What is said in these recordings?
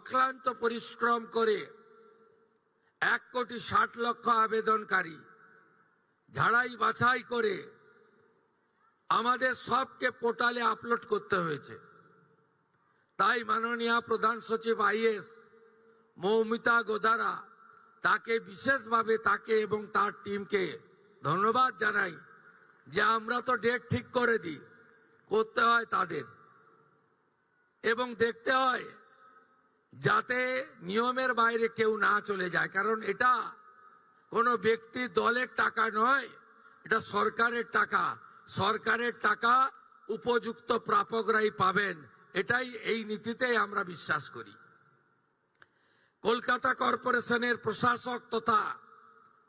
অক্লান্ত পরিশ্রম করে 1,60,00,000 আবেদনকারী ঝাড়াই বাছাই করে আমাদের সবকে পোর্টালে আপলোড করতে হয়েছে। তাই মাননীয় প্রধান সচিব আইএস মৌমিতা গোদারা তাকে বিশেষভাবে তাকে এবং তার টিমকে ধন্যবাদ জানাই যে আমরা তো ডেট ঠিক করে দিই, করতে হয় তাদের এবং দেখতে হয় যাতে নিয়মের বাইরে কেউ না চলে যায়, কারণ এটা কোনো ব্যক্তি দলের টাকা নয়, এটা সরকারের টাকা। সরকারের টাকা উপযুক্ত প্রাপকরাই পাবেন, এটাই এই নীতিতেই আমরা বিশ্বাস করি। কলকাতা কর্পোরেশনের প্রশাসক তথা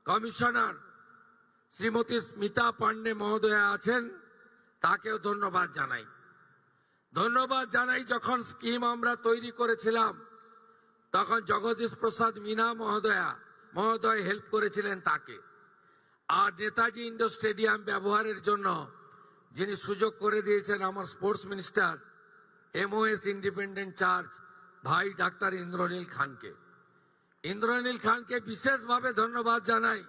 কমিশনার শ্রীমতী স্মিতা পান্ডে মহোদয়া আছেন, তাকেও ধন্যবাদ জানাই। যখন স্কিম আমরা তৈরি করেছিলাম তখন জগদীশ প্রসাদ মিনা মহোদয় হেল্প করেছিলেন তাকে। আর নেতাজি ইন্ডোর স্টেডিয়াম ব্যবহারের জন্য যিনি সুযোগ করে দিয়েছেন আমার sports minister MOS independent church ভাই ডাক্তার ইন্দ্রনীল খানকে বিশেষভাবে ধন্যবাদ জানাই।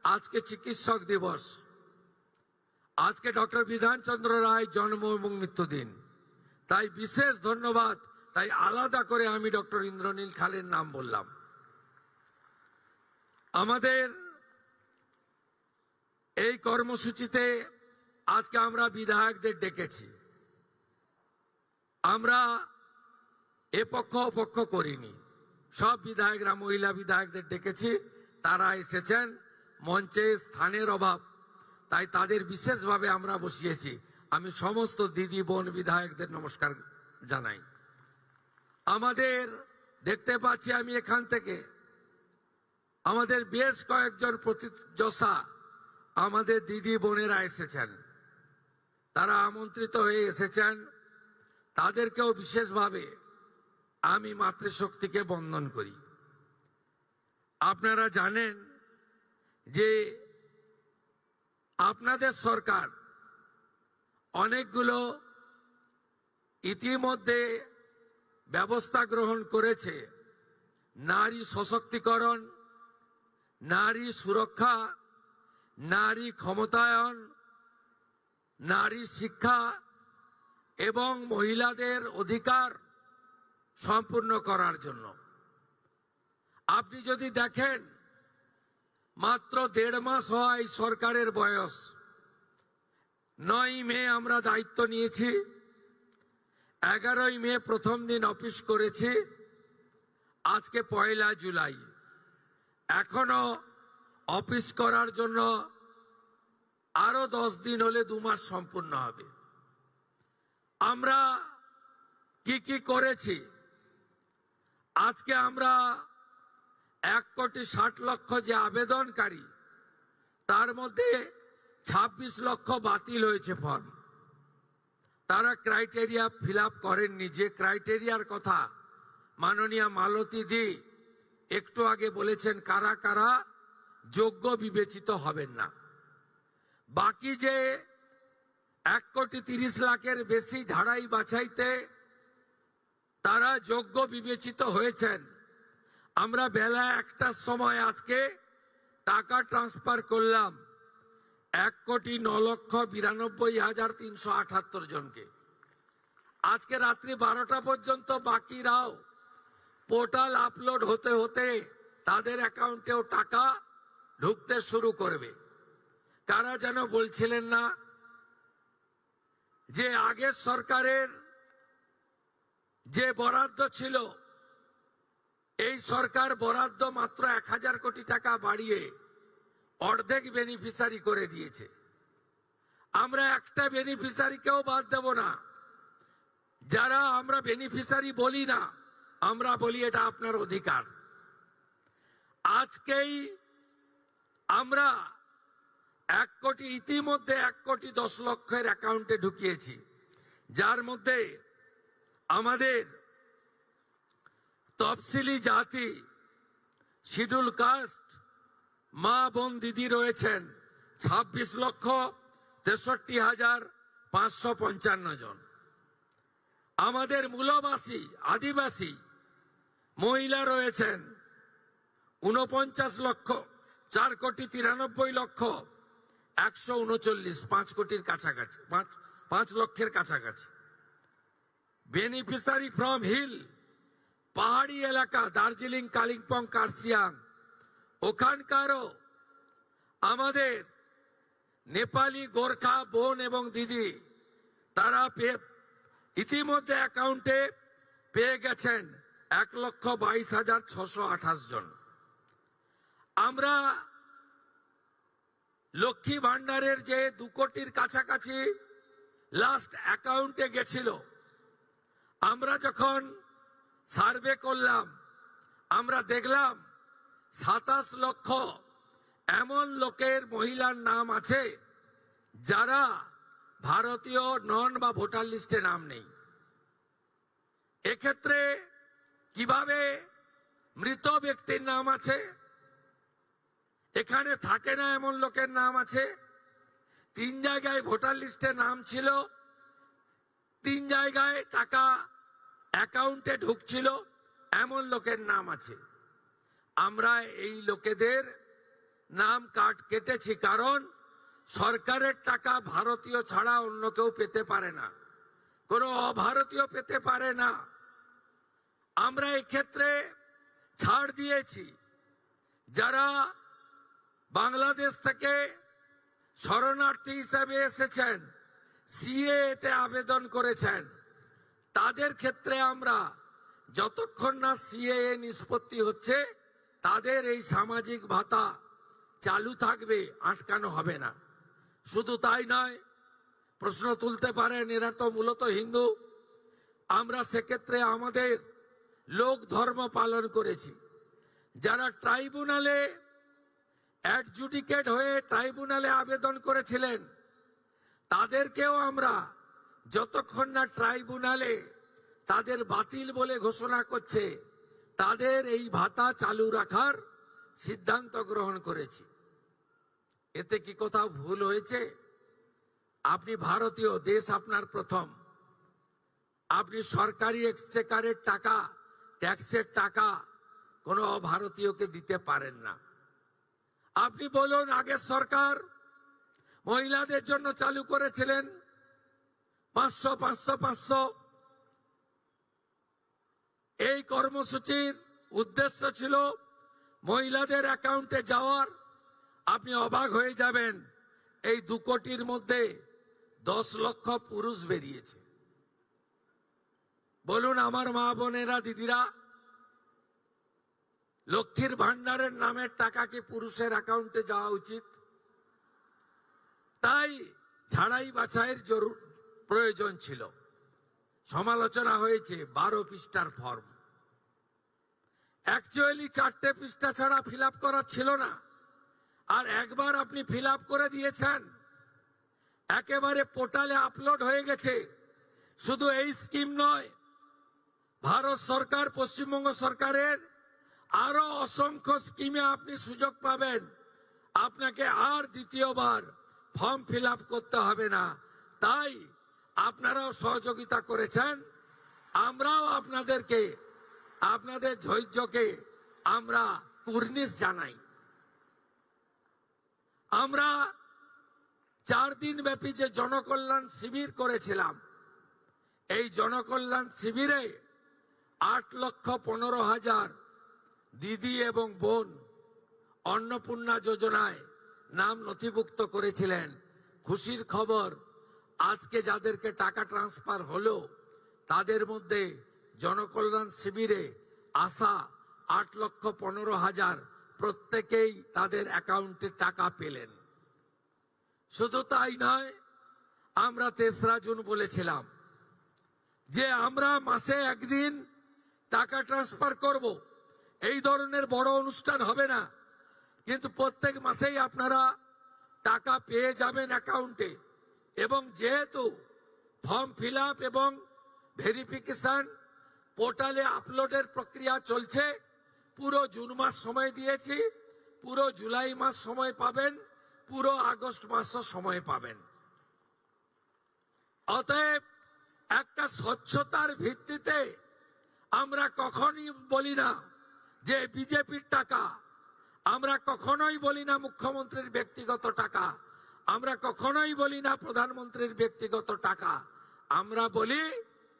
আজকে চিকিৎসক দিবস, আজকে ডক্টর বিধানচন্দ্র রায় জন্ম এবং মৃত্যুদিন, তাই বিশেষ ধন্যবাদ। তাই আলাদা করে আমি ডক্টর ইন্দ্রনীল খানের নাম বললাম। আমাদের এই কর্মসূচিতে আজকে আমরা বিধায়কদের ডেকেছি। আমরা এ পক্ষ অপক্ষ করিনি, সব বিধায়করা মহিলা বিধায়কদের ডেকেছি, তারা এসেছেন। মঞ্চে স্থানের অভাব, তাই তাদের বিশেষভাবে আমরা বসিয়েছি। আমি সমস্ত দিদি বোন বিধায়কদের নমস্কার জানাই। আমাদের দেখতে পাচ্ছি আমি এখান থেকে আমাদের বেশ কয়েকজন প্রতিযোগী আমাদের দিদি বোনেরা এসেছেন, তারা আমন্ত্রিত হয়ে এসেছেন। তাদেরকেও বিশেষভাবে আমি মাতৃশক্তিকে বন্দন করি। আপনারা জানেন যে আপনাদের সরকার অনেকগুলো ইতিমধ্যে ব্যবস্থা গ্রহণ করেছে। নারী সশক্তিকরণ, নারী সুরক্ষা, নারী ক্ষমতায়ন, নারী শিক্ষা এবং মহিলাদের অধিকার সম্পূর্ণ করার জন্য। আপনি যদি দেখেন মাত্র 1.5 মাস হওয়া এই সরকারের বয়স, 9ই মে আমরা দায়িত্ব নিয়েছি, 11ই মে প্রথম দিন অফিস করেছি, আজকে 1 জুলাই। এখনো অফিস করার জন্য আরো 10 দিন হলে 2 মাস সম্পূর্ণ হবে। আমরা কি করেছি? আজকে আমরা 1,60,00,000 যে আবেদনকারী, তার মধ্যে 26 লক্ষ বাতিল হয়েছে ফর্ম। তারা ক্রাইটেরিয়া ফিল আপ করেননি। যে ক্রাইটেরিয়ার কথা মাননীয় মালতী দি একটু আগে বলেছেন, কারা কারা যোগ্য বিবেচিত হবেন না। বাকি যে 1,30,00,000-এর বেশি ঝাড়াই বাছাইতে তারা যোগ্য বিবেচিত হয়েছেন, আমরা বেলা 1টার সময় আজকে টাকা ট্রান্সফার করলাম 1,09,92,378 জনকে। আজকে রাত্রি 12টা পর্যন্ত বাকিরাও পোর্টাল আপলোড হতে হতে তাদের অ্যাকাউন্টেও টাকা ঢুকতে শুরু করবে। কারা যেন বলছিলেন না যে আগের সরকারের যে বরাদ্দ ছিল, এই সরকার বরাদ্দ মাত্র 1,000 কোটি টাকা বাড়িয়ে অর্ধেক বেনিফিশিয়ারি করে দিয়েছে। আমরা একটা বেনিফিশিয়ারিকেও বাদ দেব না। যারা আমরা বেনিফিশিয়ারি বলি না, আমরা বলি এটা আপনার অধিকার। আজকেই আমরা 1 কোটি, ইতিমধ্যে 1,10,00,000-এর অ্যাকাউন্টে ঢুকিয়েছি, যার মধ্যে আমাদের তফসিলি জাতি, শিডিউল কাস্ট, মা বোন দিদি রয়েছেন 26,63,555 জন। আমাদের মূলবাসী আদিবাসী মহিলা রয়েছেন 49,4,93,139,139, 5 কোটির কাছাকাছি, 5 লক্ষের কাছাকাছি। বেনিফিশিয়ারি ফ্রম হিল, পাহাড়ি এলাকা, দার্জিলিং, কালিম্পং, কার্শিয়াং, ওখানকারও আমাদের নেপালি, গোর্খা বোন এবং দিদি তারা ইতিমধ্যে অ্যাকাউন্টে পেয়ে গেছেন 1,22,628 জন। আমরা লক্ষ্মী ভান্ডারের যে 2 কোটির কাছাকাছি লাস্ট অ্যাকাউন্টে গেছিল, আমরা যখন সার্ভে করলাম আমরা দেখলাম 27 লক্ষ এমন লোকের, মহিলার নাম আছে যারা ভারতীয় নন বা ভোটার লিস্টে নাম নেই। এক্ষেত্রে কিভাবে মৃত ব্যক্তির নাম আছে, এখানে থাকে না এমন লোকের নাম আছে, 3 জায়গায় ভোটার লিস্টে নাম ছিল, 3 জায়গায় টাকা অ্যাকাউন্টে ঢুকছিল, এমন লোকের নাম আছে। আমরা এই লোকেদের নাম কেটেছি, কারণ সরকারের টাকা ভারতীয় ছাড়া অন্য কেউ পেতে পারে না, কোনো অভারতীয় পেতে পারে না। আমরা এক্ষেত্রে ছাড় দিয়েছি। যারা বাংলাদেশ থেকে শরণার্থী হিসেবে এসেছেন, সিএএ আবেদন করেছেন, তাদের ক্ষেত্রে আমরা যতক্ষণ না সিএএ নিষ্পত্তি হচ্ছে তাদের এই সামাজিক ভাতা চালু থাকবে, আটকানো হবে না। শুধু তাই নয়, প্রশ্ন তুলতে পারেন এরা তো মূলত হিন্দু। আমরা সেক্ষেত্রে আমাদের লোক ধর্ম পালন করেছি। যারা ট্রাইব্যুনালে অ্যাডজুডিকেট হয়ে ট্রাইব্যুনালে আবেদন করেছিলেন, তাদেরকেও আমরা যতক্ষণ না ট্রাইব্যুনালে তাদের বাতিল বলে ঘোষণা করছে, তাদের এই ভাতা চালু রাখার সিদ্ধান্ত গ্রহণ করেছি। এতে কি কোথাও ভুল হয়েছে? আপনি ভারতীয়, দেশ আপনার প্রথম। আপনি সরকারি এক্সচেকারের টাকা, ট্যাক্সের টাকা কোনো ভারতীয়কে দিতে পারেন না। আপনি বলুন, আগের সরকার মহিলাদের জন্য চালু করেছিলেন 500 500 500। এই কর্মসূচির উদ্দেশ্য ছিল মহিলাদের অ্যাকাউন্টে যাওয়ার। আপনি অবাক হয়ে যাবেন, এই 2 কোটির মধ্যে 10 লক্ষ পুরুষ বেরিয়েছে। বলুন আমার মা বোনেরা, দিদিরা, লক্ষ্মীর ভান্ডারের নামের টাকা কি পুরুষের অ্যাকাউন্টে যাওয়া উচিত? তাই ঝাড়াই বাছাইয়ের প্রয়োজন ছিল। সমালোচনা হয়েছে 12 পৃষ্ঠার ফর্ম। অ্যাকচুয়ালি 4টে পৃষ্ঠা ছাড়া ফিল আপ করা ছিল না। আর একবার আপনি ফিল আপ করে দিয়েছেন, একেবারে পোর্টালে আপলোড হয়ে গেছে। শুধু এই স্কিম নয়, ভারত সরকার, পশ্চিমবঙ্গ সরকারের আরো অসংখ্য স্কিমে আপনি সুযোগ পাবেন। আপনাকে আর দ্বিতীয়বার ফর্ম ফিল আপ করতে হবে না। তাই আপনারাও সহযোগিতা করেছেন, আমরাও আপনাদেরকে, আপনাদের ধৈর্যকে আমরা কুর্নিশ জানাই। আমরা 4 দিন ব্যাপী যে জনকল্যাণ শিবির করেছিলাম, এই জনকল্যাণ শিবিরে 8,15,000 দিদি এবং বোন অন্নপূর্ণা যোজনায় নাম নথিভুক্ত করেছিলেন। খুশির খবর, আজকে যাদেরকে টাকা ট্রান্সফার হলো তাদের মধ্যে জনকল্যাণ শিবিরে আসা 8,15,000 প্রত্যেকেই তাদের অ্যাকাউন্টে টাকা পেলেন। শুধু তাই নয়, আমরা 3রা জুন বলেছিলাম যে আমরা মাসে একদিন টাকা ট্রান্সফার করব। এই ধরনের বড় অনুষ্ঠান হবে না, কিন্তু প্রত্যেক মাসেই আপনারা টাকা পেয়ে যাবেন অ্যাকাউন্টে। এবং যেহেতু ফর্ম ফিল আপ এবং ভেরিফিকেশন পোর্টালে আপলোডের প্রক্রিয়া চলছে, পুরো জুন মাস সময় দিয়েছি, পুরো জুলাই মাস সময় পাবেন, পুরো আগস্ট মাসও সময় পাবেন। অতএব একটা স্বচ্ছতার ভিত্তিতে আমরা কখনই বলি না যে বিজেপির টাকা, আমরা কখনোই বলি না মুখ্যমন্ত্রীর ব্যক্তিগত টাকা, আমরা কখনোই বলি না প্রধানমন্ত্রীর ব্যক্তিগত টাকা, আমরা বলি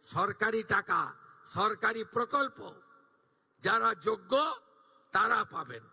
সরকারি টাকা, সরকারি প্রকল্প, যারা যোগ্য তারা পাবেন।